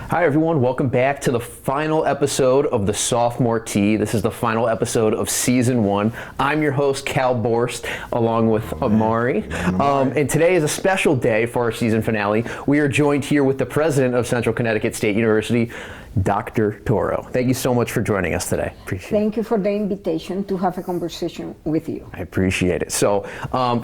Hi everyone, welcome back to the final episode of the Sophomore Tea. This is the final episode of season 1. I'm your host, Cal Borst, along with Amari. And today is a special day for our season finale. We are joined here with the president of Central Connecticut State University, Dr. Toro. Thank you so much for joining us today. Appreciate it. Thank you for the invitation to have a conversation with you. I appreciate it. So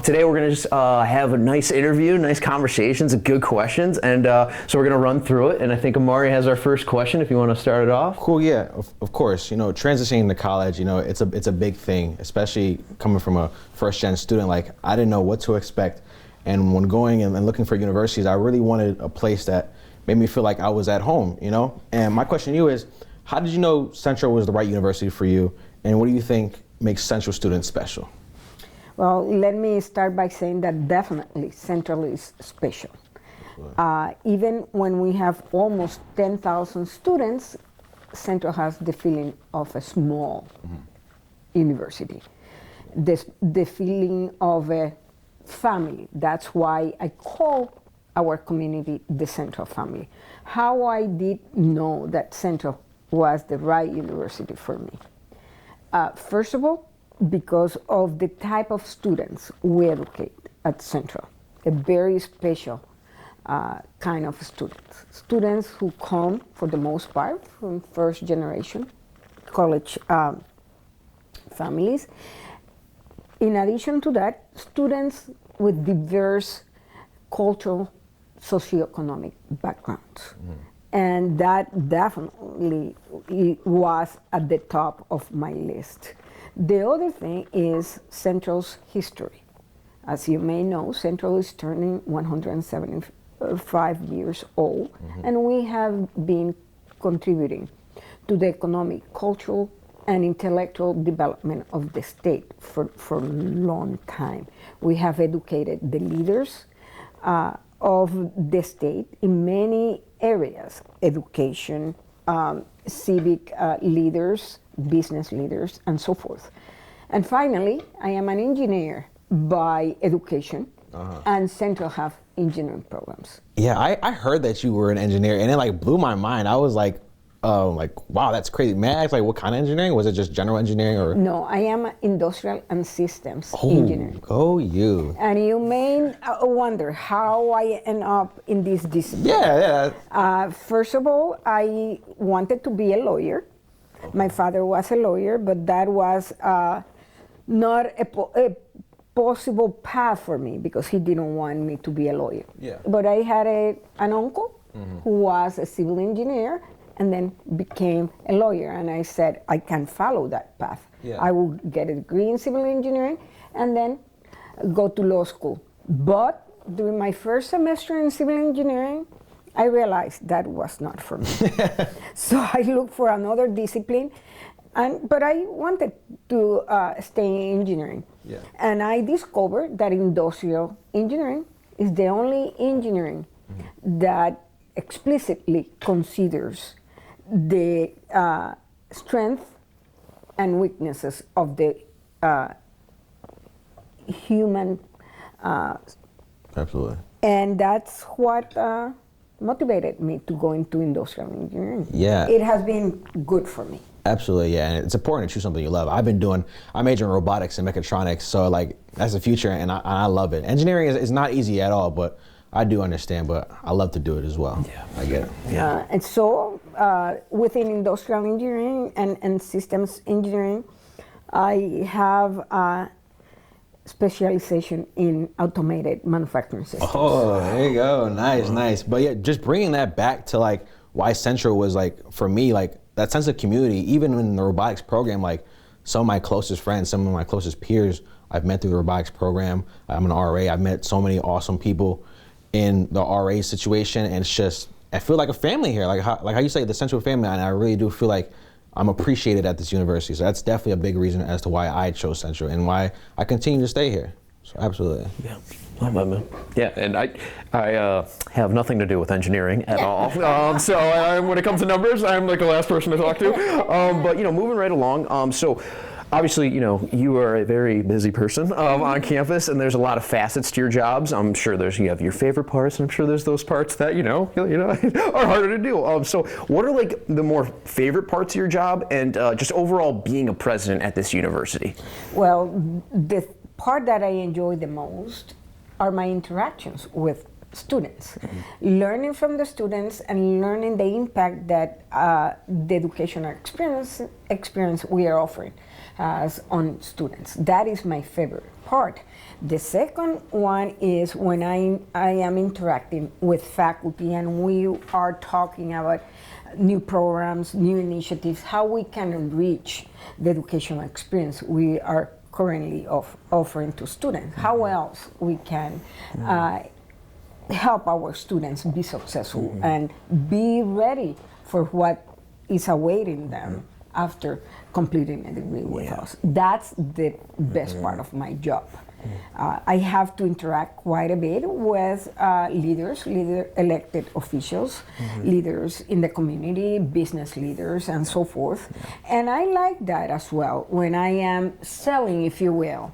today we're going to just have a nice interview, nice conversations, good questions, and so we're going to run through it. And I think Amari has our first question, if you want to start it off. Cool, yeah, of course. You know, transitioning to college, you know, it's a big thing, especially coming from a first-gen student. Like, I didn't know what to expect. And when going and looking for universities, I really wanted a place that made me feel like I was at home, you know? And my question to you is, how did you know Central was the right university for you? And what do you think makes Central students special? Well, let me start by saying that definitely Central is special. Even when we have almost 10,000 students, Central has the feeling of a small university. The feeling of a family. That's why I call our community the Central family. How I did know that Central was the right university for me. First of all, because of the type of students we educate at Central, a very special kind of students. Students who come, for the most part, from first generation college families. In addition to that, students with diverse cultural, socioeconomic backgrounds. And that definitely was at the top of my list. The other thing is Central's history. As you may know, Central is turning 175 years old, and we have been contributing to the economic, cultural, and intellectual development of the state for a long time. We have educated the leaders of the state in many areas: education, civic leaders, business leaders, and so forth. And finally, I am an engineer by education, and Central have engineering programs. Yeah, I heard that you were an engineer, and it like blew my mind. I was like, wow, that's crazy. May I ask, like, what kind of engineering? Was it just general engineering, or? No, I am industrial and systems engineer. Go you. And you may wonder how I end up in this discipline. Yeah. First of all, I wanted to be a lawyer. My father was a lawyer, but that was not a possible path for me because he didn't want me to be a lawyer. Yeah. But I had an uncle who was a civil engineer and then became a lawyer. And I said, I can follow that path. Yeah. I will get a degree in civil engineering and then go to law school. But during my first semester in civil engineering, I realized that was not for me. So I looked for another discipline, but I wanted to stay in engineering. Yeah. And I discovered that industrial engineering is the only engineering that explicitly considers the strength and weaknesses of the human. Absolutely. And that's what motivated me to go into industrial engineering. Yeah. It has been good for me. Absolutely, yeah, and it's important to choose something you love. I major in robotics and mechatronics, so like that's the future, and I love it. Engineering is not easy at all, but I do understand, but I love to do it as well. Yeah. I get it. Yeah. And so within industrial engineering and systems engineering, I have a specialization in automated manufacturing systems. Oh, there you go, nice. But yeah, just bringing that back to like why Central was like, for me, like that sense of community, even in the robotics program, like some of my closest friends, some of my closest peers, I've met through the robotics program. I'm an RA, I've met so many awesome people in the RA situation, and it's just, I feel like a family here, like how you say, the Central family, and I really do feel like I'm appreciated at this university. So that's definitely a big reason as to why I chose Central and why I continue to stay here. So absolutely. Yeah. Love that, man. Yeah, and I have nothing to do with engineering at all. So when it comes to numbers, I'm like the last person to talk to. But moving right along. So obviously, you are a very busy person on campus, and there's a lot of facets to your jobs. I'm sure you have your favorite parts, and I'm sure there's those parts that are harder to do. So, what are like the more favorite parts of your job, and just overall being a president at this university? Well, the part that I enjoy the most are my interactions with students, learning from the students and learning the impact that the educational experience we are offering has on students. That is my favorite part. The second one is when I am interacting with faculty and we are talking about new programs, new initiatives, how we can enrich the educational experience we are currently offering to students, how else we can help our students be successful and be ready for what is awaiting them after completing a degree with us. That's the best part of my job. I have to interact quite a bit with elected officials, leaders in the community, business leaders, and so forth. And I like that as well when I am selling, if you will,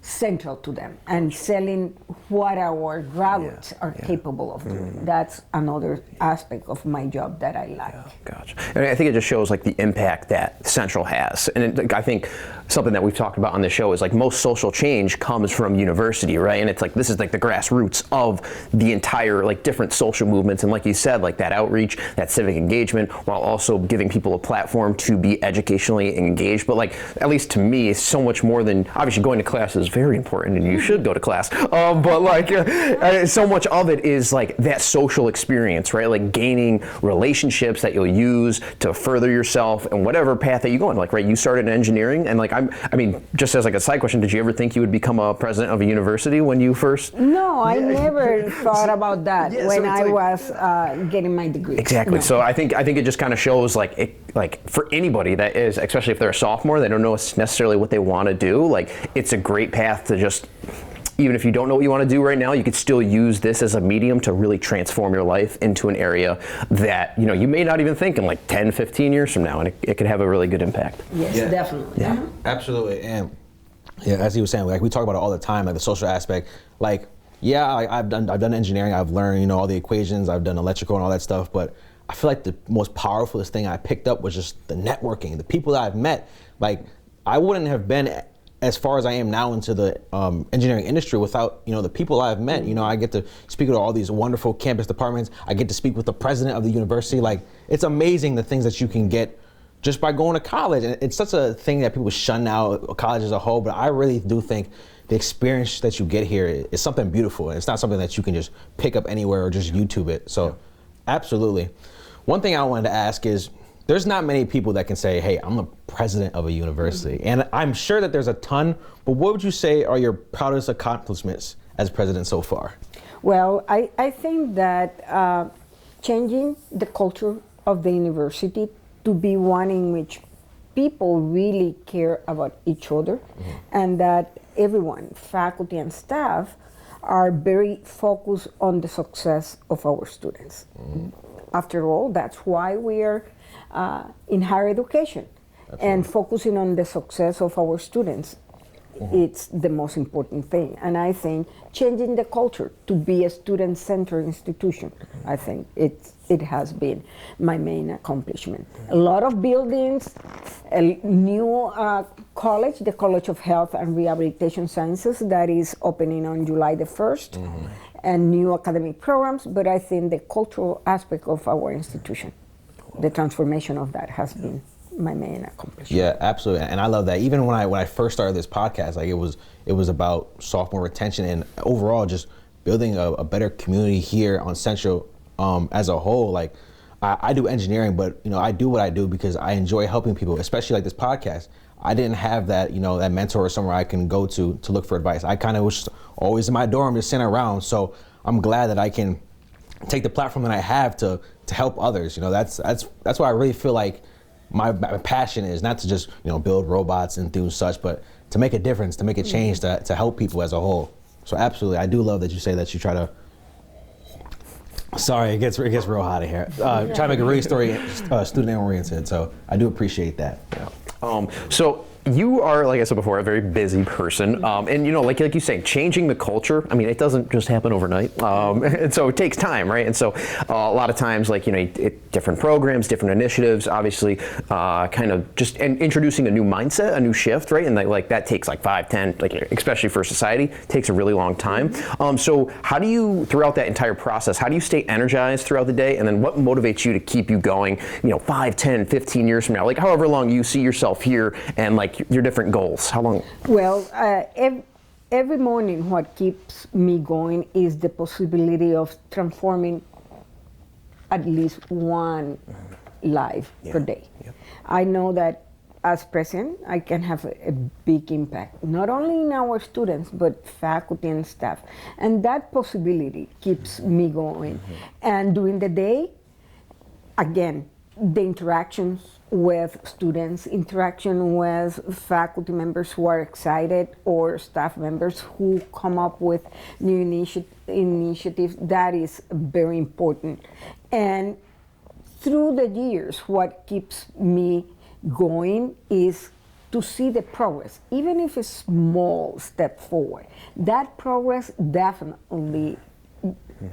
central to them and selling what our graduates are capable of doing. That's another aspect of my job that I like. Gotcha. And I think it just shows like the impact that Central has. And I think something that we've talked about on this show is like most social change comes from university, right? And it's like this is like the grassroots of the entire like different social movements. And like you said, like that outreach, that civic engagement, while also giving people a platform to be educationally engaged. But like at least to me, it's so much more than obviously going to class is very important and you should go to class. But like so much of it is like that social experience, right? Like gaining relationships that you'll use to further yourself and whatever path that you go on. Like, right, you started in engineering and like I mean, just as like a side question, did you ever think you would become a president of a university when you first? No, I never thought about that when I was getting my degree. Exactly. No. So I think it just kind of shows like for anybody that is, especially if they're a sophomore, they don't know necessarily what they want to do. Like it's a great path to just, even if you don't know what you want to do right now, you could still use this as a medium to really transform your life into an area that, you may not even think in like 10, 15 years from now, and it could have a really good impact. Yes, definitely. Yeah, absolutely. And as he was saying, like we talk about it all the time, like the social aspect, like, I've done engineering, I've learned, all the equations, I've done electrical and all that stuff, but I feel like the most powerful thing I picked up was just the networking, the people that I've met. Like I wouldn't have been as far as I am now into the engineering industry without, the people I've met. I get to speak with all these wonderful campus departments. I get to speak with the president of the university. Like, it's amazing the things that you can get just by going to college. And it's such a thing that people shun now, college as a whole, but I really do think the experience that you get here is something beautiful. And it's not something that you can just pick up anywhere or just YouTube it. So, absolutely. One thing I wanted to ask is, there's not many people that can say, hey, I'm the president of a university. And I'm sure that there's a ton, but what would you say are your proudest accomplishments as president so far? Well, I think that changing the culture of the university to be one in which people really care about each other and that everyone, faculty and staff, are very focused on the success of our students. After all, that's why we are in higher education. Absolutely. And focusing on the success of our students, it's the most important thing. And I think changing the culture to be a student-centered institution, I think it has been my main accomplishment. A lot of buildings, a new college, the College of Health and Rehabilitation Sciences, that is opening on July the 1st, and new academic programs, but I think the cultural aspect of our institution, the transformation of that has been my main accomplishment. Yeah, absolutely, and I love that. Even when I first started this podcast, like it was about sophomore retention and overall just building a better community here on Central as a whole. Like I do engineering, but I do what I do because I enjoy helping people, especially like this podcast. I didn't have that that mentor or somewhere I can go to look for advice. I kind of was always in my dorm just sitting around. So I'm glad that I can take the platform that I have to help others. That's why I really feel like my passion is not to just build robots and do such, but to make a difference, to make a change, to help people as a whole. So absolutely, I do love that you say that you try to. Sorry, it gets real hot in here. Try to make a really student oriented. So I do appreciate that. Yeah. So you are, like I said before, a very busy person, and like you say, changing the culture. I mean, it doesn't just happen overnight, and so it takes time, right? And so a lot of times, different programs, different initiatives, obviously, kind of just introducing a new mindset, a new shift, right? And that takes 5, 10, especially for society, takes a really long time. So how do you, throughout that entire process, how do you stay energized throughout the day, and then what motivates you to keep you going? 5, 10, 15 years from now, however long you see yourself here, and your different goals. How long? Well, every morning what keeps me going is the possibility of transforming at least one life per day. Yeah. I know that as president, I can have a big impact, not only in our students, but faculty and staff. And that possibility keeps me going. And during the day, again, the interactions with students, interaction with faculty members who are excited, or staff members who come up with new initiatives, that is very important. And through the years, what keeps me going is to see the progress, even if it's a small step forward. That progress definitely,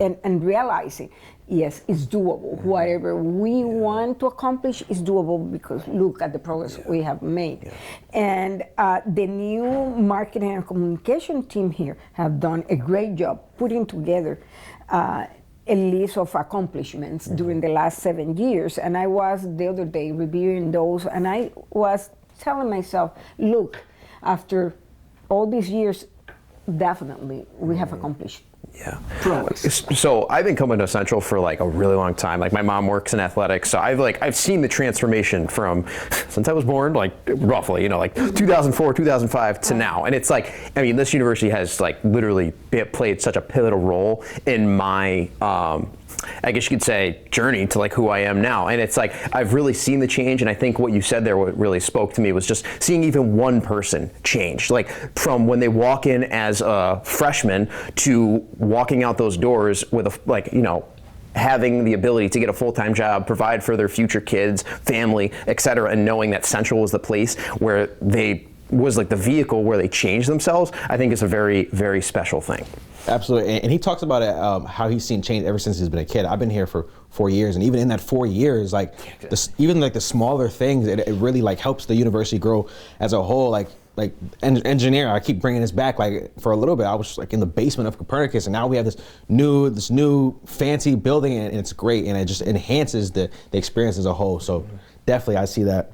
and realizing, yes, it's doable. Whatever we want to accomplish is doable, because look at the progress we have made. And the new marketing and communication team here have done a great job putting together a list of accomplishments during the last 7 years. And I was the other day reviewing those, and I was telling myself, look, after all these years, definitely we have accomplished. Yeah. Progress. So I've been coming to Central for a really long time. My mom works in athletics, so I've seen the transformation from since I was born, roughly, 2004, 2005 to now. And it's this university has literally played such a pivotal role in my I guess you could say journey to who I am now. And it's I've really seen the change, and I think what you said there, what really spoke to me, was just seeing even one person change, from when they walk in as a freshman to walking out those doors with having the ability to get a full-time job, provide for their future kids, family, etc., and knowing that Central was the place where they was the vehicle where they changed themselves, I think is a very, very special thing. Absolutely, and he talks about it, how he's seen change ever since he's been a kid. I've been here for 4 years, and even in that 4 years, even the smaller things, it really helps the university grow as a whole. Engineer, I keep bringing this back. For a little bit, I was in the basement of Copernicus, and now we have this new fancy building, and it's great, and it just enhances the experience as a whole. So definitely, I see that.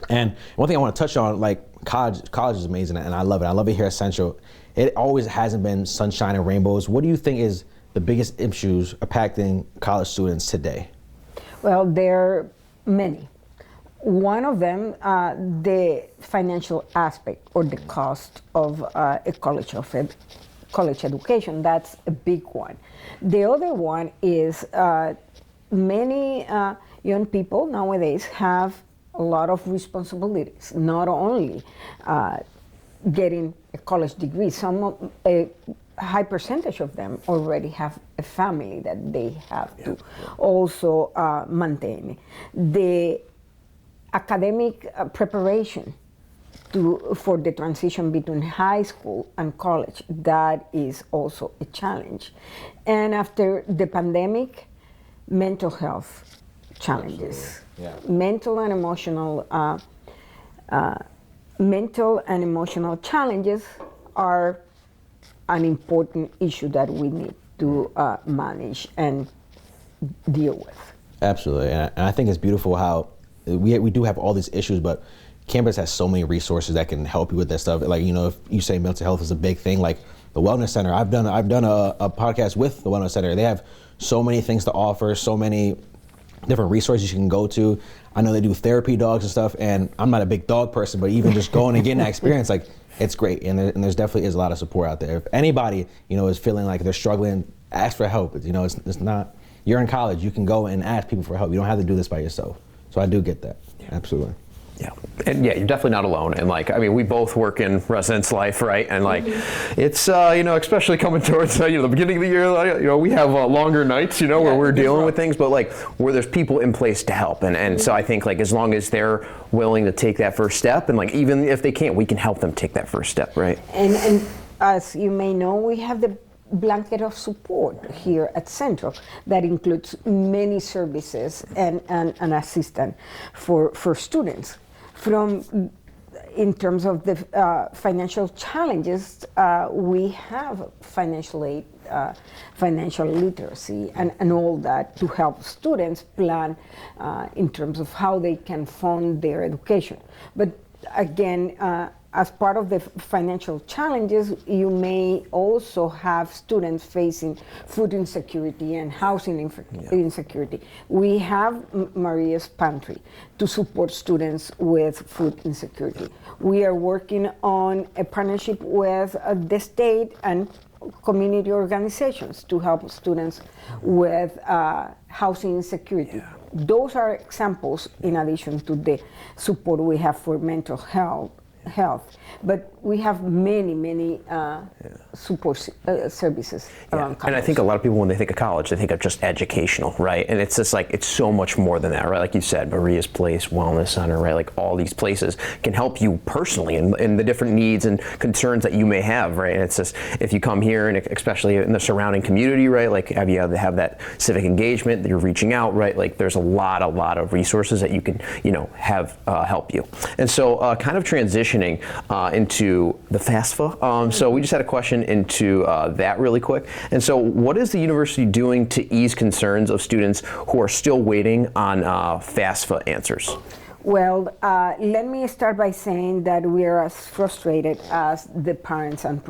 And one thing I want to touch on, college is amazing, and I love it. I love it here at Central. It always hasn't been sunshine and rainbows. What do you think is the biggest issues impacting college students today? Well, there are many. One of them, the financial aspect, or the cost of a college education. That's a big one. The other one is many young people nowadays have a lot of responsibilities, not only getting a college degree. A high percentage of them already have a family that they have to also maintain. The academic preparation for the transition between high school and college, that is also a challenge. And after the pandemic, mental health challenges. Mental and emotional challenges are an important issue that we need to manage and deal with. Absolutely, and I think it's beautiful how we do have all these issues, but campus has so many resources that can help you with that stuff. If you say mental health is a big thing, the Wellness Center, I've done a podcast with the Wellness Center. They have so many things to offer, so many different resources you can go to. I know they do therapy dogs and stuff, and I'm not a big dog person, but even just going and getting that experience, it's great. And there's definitely is a lot of support out there. If anybody, is feeling like they're struggling, ask for help. It's not, you're in college, you can go and ask people for help. You don't have to do this by yourself. So I do get that, absolutely. Yeah, and yeah, you're definitely not alone. And like, I mean, we both work in residence life, right? And like, it's especially coming towards the beginning of the year, we have longer nights, where we're dealing with things, but like where there's people in place to help. And so I think like as long as they're willing to take that first step, and like even if they can't, we can help them take that first step, right? And as you may know, we have the blanket of support here at Central that includes many services and assistance for students. In terms of the financial challenges, we have financial aid, financial literacy, and all that to help students plan in terms of how they can fund their education. But again, as part of the financial challenges, you may also have students facing food insecurity and housing insecurity. We have Maria's Pantry to support students with food insecurity. We are working on a partnership with the state and community organizations to help students with housing insecurity. Yeah. Those are examples in addition to the support we have for mental health, but we have many support services around college. And I think a lot of people, when they think of college, they think of just educational, right? And it's just like, it's so much more than that, right? Like you said, Maria's Place, Wellness Center, right? Like all these places can help you personally in the different needs and concerns that you may have, right? And it's just, if you come here, and especially in the surrounding community, right? Like have that civic engagement, that you're reaching out, right? Like there's a lot of resources that you can, have help you. And so kind of transitioning into the FAFSA. So we just had a question into that really quick. And so what is the university doing to ease concerns of students who are still waiting on FAFSA answers? Well, let me start by saying that we are as frustrated as the parents and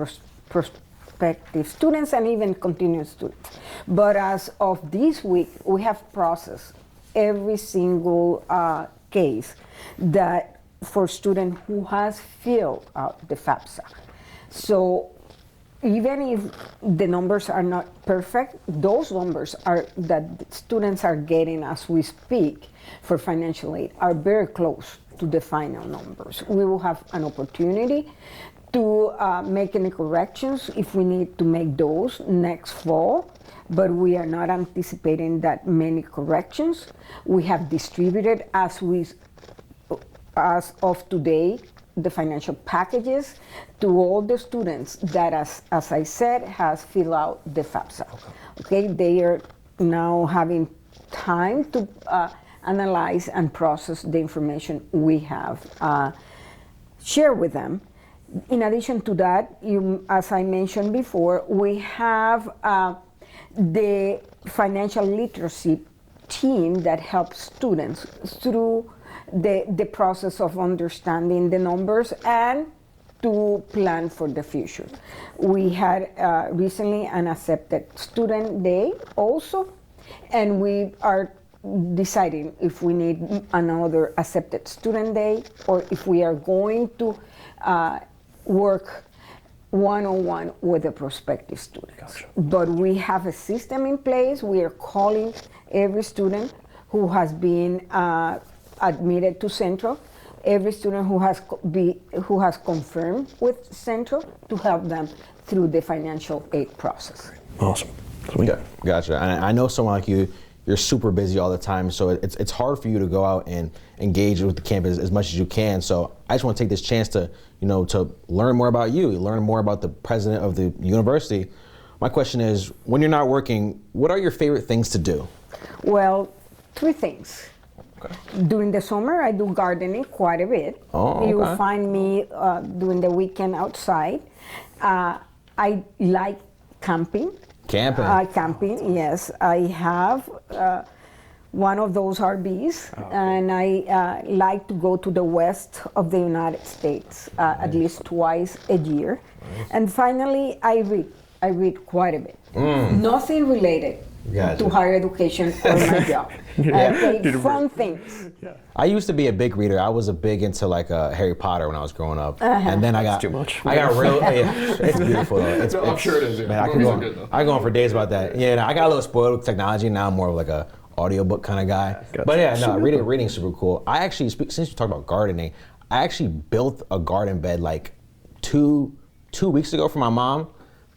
prospective students and even continuing students. But as of this week, we have processed every single case that for student who has filled out the FAFSA. So even if the numbers are not perfect, those numbers are that students are getting as we speak for financial aid are very close to the final numbers. We will have an opportunity to make any corrections if we need to make those next fall, but we are not anticipating that many corrections. We have distributed as of today, the financial packages to all the students that, as I said, has filled out the FAFSA. Okay, they are now having time to analyze and process the information we have shared with them. In addition to that, as I mentioned before, we have the financial literacy team that helps students through the process of understanding the numbers and to plan for the future. We had recently an accepted student day also, and we are deciding if we need another accepted student day or if we are going to work one-on-one with the prospective students. Gotcha. But we have a system in place. We are calling every student who has been admitted to Central, every student who has confirmed with Central to help them through the financial aid process. Awesome. Yeah, gotcha. And I know someone like you, you're super busy all the time, so it's hard for you to go out and engage with the campus as much as you can. So I just want to take this chance to, to learn more about you, learn more about the president of the university. My question is, when you're not working, what are your favorite things to do? Well, 3 things. Okay. During the summer, I do gardening quite a bit. Oh, okay. You will find me during the weekend outside. I like camping. Camping, yes. I have one of those RVs, and I like to go to the west of the United States at least twice a year. Nice. And finally, I read. I read quite a bit. Nothing related to higher education or my job. Fun things. Yeah. I used to be a big reader. I was big into like Harry Potter when I was growing up, and then I got too much. I got real. It's beautiful though. I'm sure it is. Yeah. Man, I can go on for days about that. Yeah, I got a little spoiled with technology. Now I'm more of like a audiobook kind of guy. Gotcha. But yeah, no, reading's super cool. I actually, since you talked about gardening, I actually built a garden bed like two weeks ago for my mom.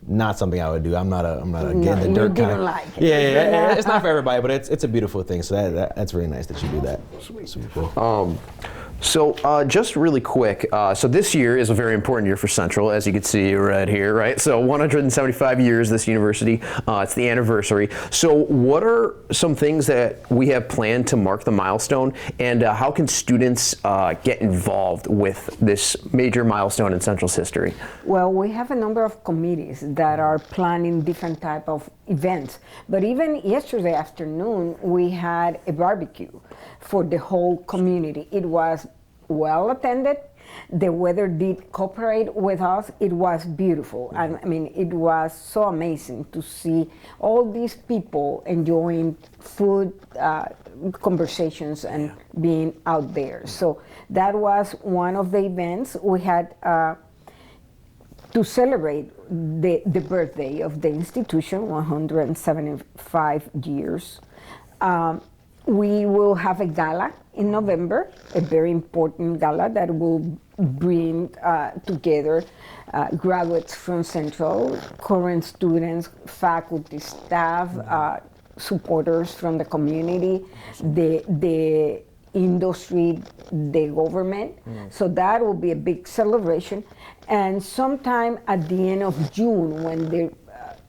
Not something I would do. I'm not a get in the dirt kind of. Like it. Yeah. It's not for everybody, but it's a beautiful thing. So that's really nice that you do that. Super cool. So just really quick, so this year is a very important year for Central, as you can see right here, right? So 175 years, this university, it's the anniversary. So what are some things that we have planned to mark the milestone, and how can students get involved with this major milestone in Central's history? Well, we have a number of committees that are planning different type of events. But even yesterday afternoon, we had a barbecue for the whole community. It was well attended. The weather did cooperate with us. It was beautiful. And I mean, it was so amazing to see all these people enjoying food, conversations, and being out there. So that was one of the events. We had to celebrate the birthday of the institution, 175 years. We will have a gala in November, a very important gala that will bring together graduates from Central, current students, faculty, staff, supporters from the community, the industry, the government. So that will be a big celebration. And sometime at the end of June, when the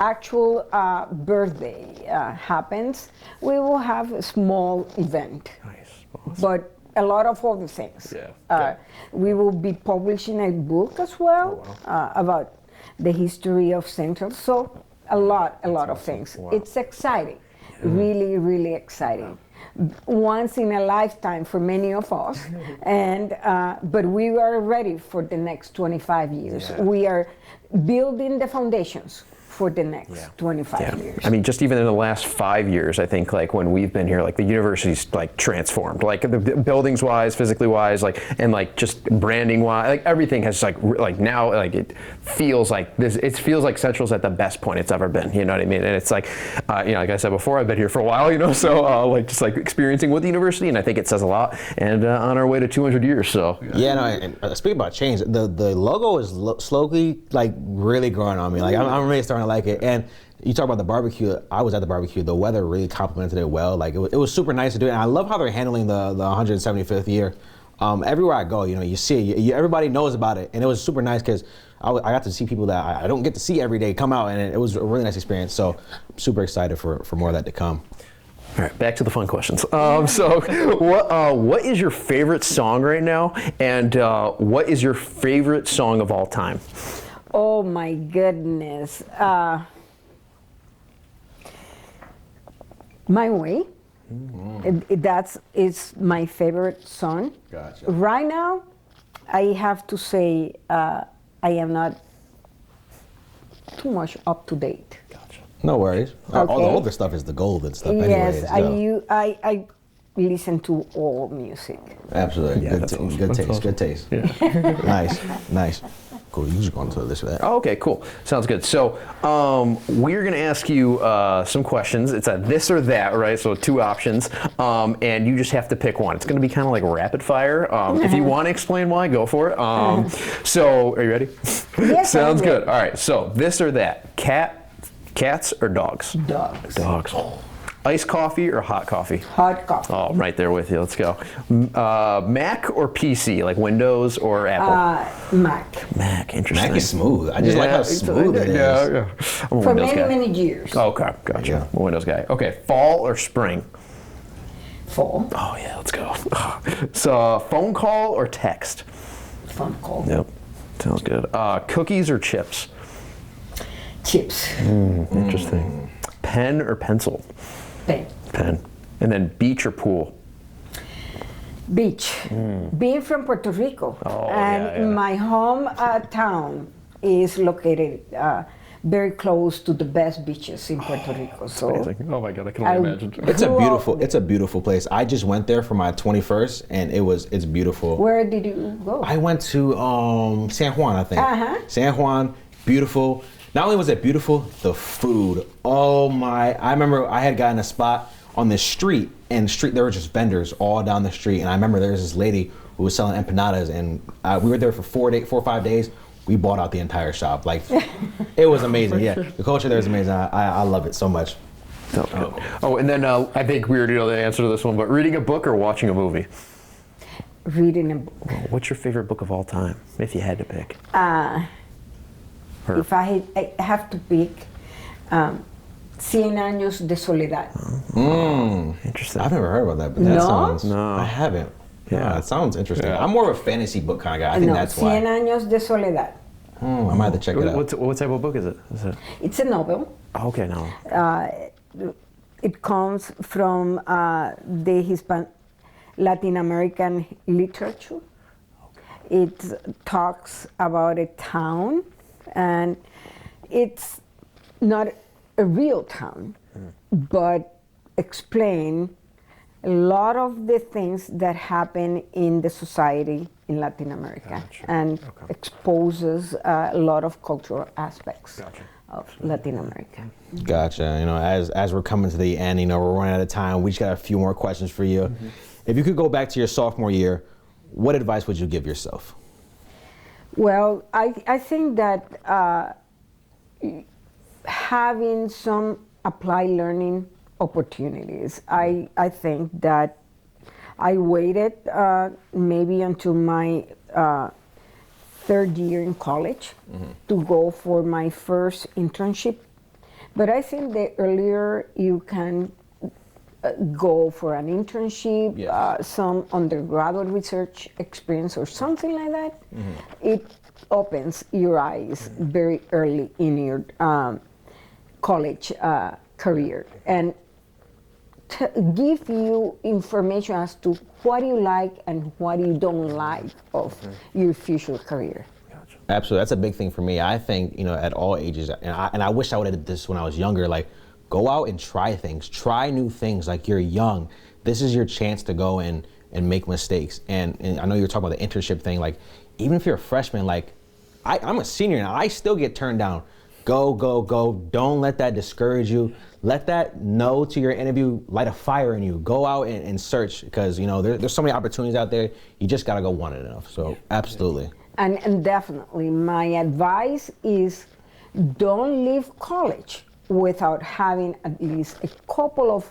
actual birthday happens, we will have a small event. Nice. Awesome. But a lot of other things. Yeah. We will be publishing a book as well about the history of Central. So a lot of things. Wow. It's exciting, really, really exciting. Once in a lifetime for many of us, and but we are ready for the next 25 years. Yeah. We are building the foundations for the next 25 years. I mean, just even in the last 5 years, I think like when we've been here, like the university's like transformed, like the buildings wise, physically wise, like, and like just branding wise, like everything has like now, like it feels like this, it feels like Central's at the best point it's ever been, you know what I mean? And it's like, you know, like I said before, I've been here for a while, you know, so like just like experiencing with the university, and I think it says a lot, and on our way to 200 years, so. Yeah, no, and speaking about change, the logo is slowly like really growing on me. Like I'm really starting to like it. And you talk about the barbecue. I was at the barbecue. The weather really complemented it well. Like it was super nice to do it. And I love how they're handling the 175th year. Everywhere I go, you know, you see it. Everybody knows about it, and it was super nice because I got to see people that I don't get to see every day come out, and it was a really nice experience. So I'm super excited for more of that to come. All right, back to the fun questions. So, what is your favorite song right now, and what is your favorite song of all time? Oh my goodness. My Way. It's my favorite song. Gotcha. Right now, I have to say I am not too much up to date. Gotcha. No worries. All the Okay. older stuff is the golden stuff. Yes, anyways, I listen to all music. Absolutely. Yeah, Good, that's awesome. good That's taste. awesome. Good taste. Yeah. Nice. Cool. You just go into this or that. Oh, okay, cool. Sounds good. So we're going to ask you some questions. It's a this or that, right? So 2 options, and you just have to pick one. It's going to be kind of like rapid fire. If you want to explain why, go for it. So are you ready? Yes, Sounds I'm ready. good. All right. So this or that: cats or dogs? Dogs. Dogs. Iced coffee or hot coffee? Hot coffee. Oh, right there with you. Let's go. Mac or PC, like Windows or Apple? Mac. Mac, interesting. Mac is smooth. I just like how smooth it is. Yeah. I'm a For Windows guy. many years. Okay, gotcha. Yeah. I'm a Windows guy. Okay, fall or spring? Fall. Oh yeah, let's go. So phone call or text? Phone call. Yep, sounds good. Cookies or chips? Chips. Interesting. Pen or pencil? Pen. Pen. And then beach or pool? Beach. Being from Puerto Rico, Oh, and yeah, yeah. my home town is located very close to the best beaches in Puerto Rico. So Amazing. Oh my god, I can I- only imagine. It's a beautiful place. I just went there for my 21st, and it's beautiful. where did you go? I went to San Juan, I think. Uh-huh. San Juan, beautiful. Not only was it beautiful, the food. Oh my! I remember I had gotten a spot on this street, and there were just vendors all down the street. And I remember there was this lady who was selling empanadas, and we were there for 4 or 5 days. We bought out the entire shop. Like, it was amazing. Yeah, the culture there is amazing. I love it so much. Oh, and then I think we already know the answer to this one, but reading a book or watching a movie? Reading a book. What's your favorite book of all time, if you had to pick? If I have to pick, 100 años de soledad. Interesting. I've never heard about that, but that No? sounds. No. I haven't. Yeah. Yeah, it sounds interesting. Yeah. I'm more of a fantasy book kind of guy. I think No, that's 100 why. años de soledad. I might have to check it out. What type of book is it? It's a novel. Oh, okay, no. It comes from the Latin American literature. It talks about a town, and it's not a real town, but explain a lot of the things that happen in the society in Latin America, and exposes a lot of cultural aspects of Latin America. Gotcha. You know, as we're coming to the end, you know, we're running out of time. We just got a few more questions for you. If you could go back to your sophomore year, what advice would you give yourself? Well, I think that having some applied learning opportunities. I think that I waited maybe until my third year in college to go for my first internship. But I think the earlier you can go for an internship, some undergraduate research experience or something like that, it opens your eyes very early in your college career and give you information as to what you like and what you don't like of your future career. Absolutely, that's a big thing for me. I think, you know, at all ages, and I wish I would have did this when I was younger. Like, go out and try things, try new things. Like, you're young. This is your chance to go and make mistakes. And I know you were talking about the internship thing. Like, even if you're a freshman, like, I'm a senior now. I still get turned down. Go, go, go. Don't let that discourage you. Let that no to your interview light a fire in you. Go out and search, because, you know, there's so many opportunities out there. You just got to go want it enough. So, absolutely. And definitely, my advice is don't leave college without having at least a couple of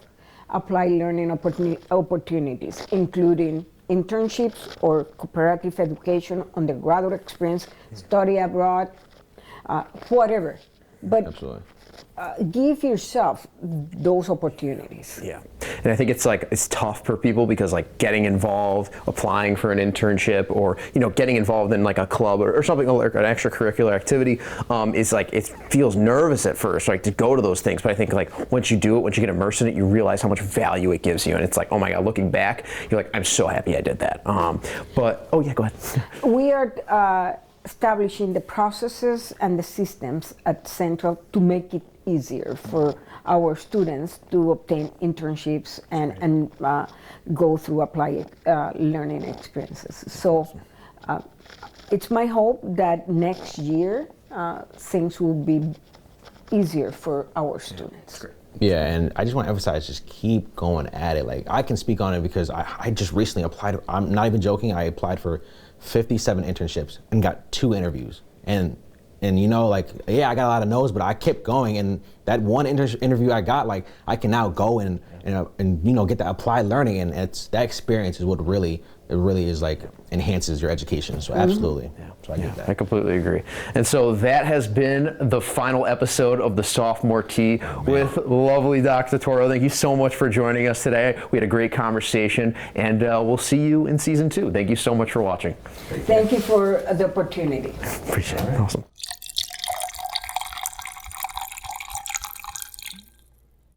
applied learning opportunities, including internships or cooperative education, undergraduate experience, study abroad, whatever. But Absolutely. Give yourself those opportunities. Yeah, and I think it's tough for people because like getting involved, applying for an internship, or getting involved in like a club or something like an extracurricular activity is like it feels nervous at first, like to go to those things. But I think like once you do it, once you get immersed in it, you realize how much value it gives you, and it's like, oh my God, looking back, you're like, I'm so happy I did that. But oh yeah, go ahead. We are establishing the processes and the systems at Central to make it easier for our students to obtain internships and go through applied learning experiences. So it's my hope that next year things will be easier for our students. Yeah, and I just want to emphasize, just keep going at it. Like, I can speak on it because I just recently applied. I'm not even joking. I applied for 57 internships and got 2 interviews. And like, yeah, I got a lot of no's, but I kept going. And that one interview I got, like, I can now go and get that applied learning. And that experience is what really is like enhances your education. So absolutely. Yeah. So I get that. I completely agree. And so that has been the final episode of the Sophomore Tea with lovely Dr. Toro. Thank you so much for joining us today. We had a great conversation, and we'll see you in season 2. Thank you so much for watching. Thank you for the opportunity. Appreciate it. Awesome.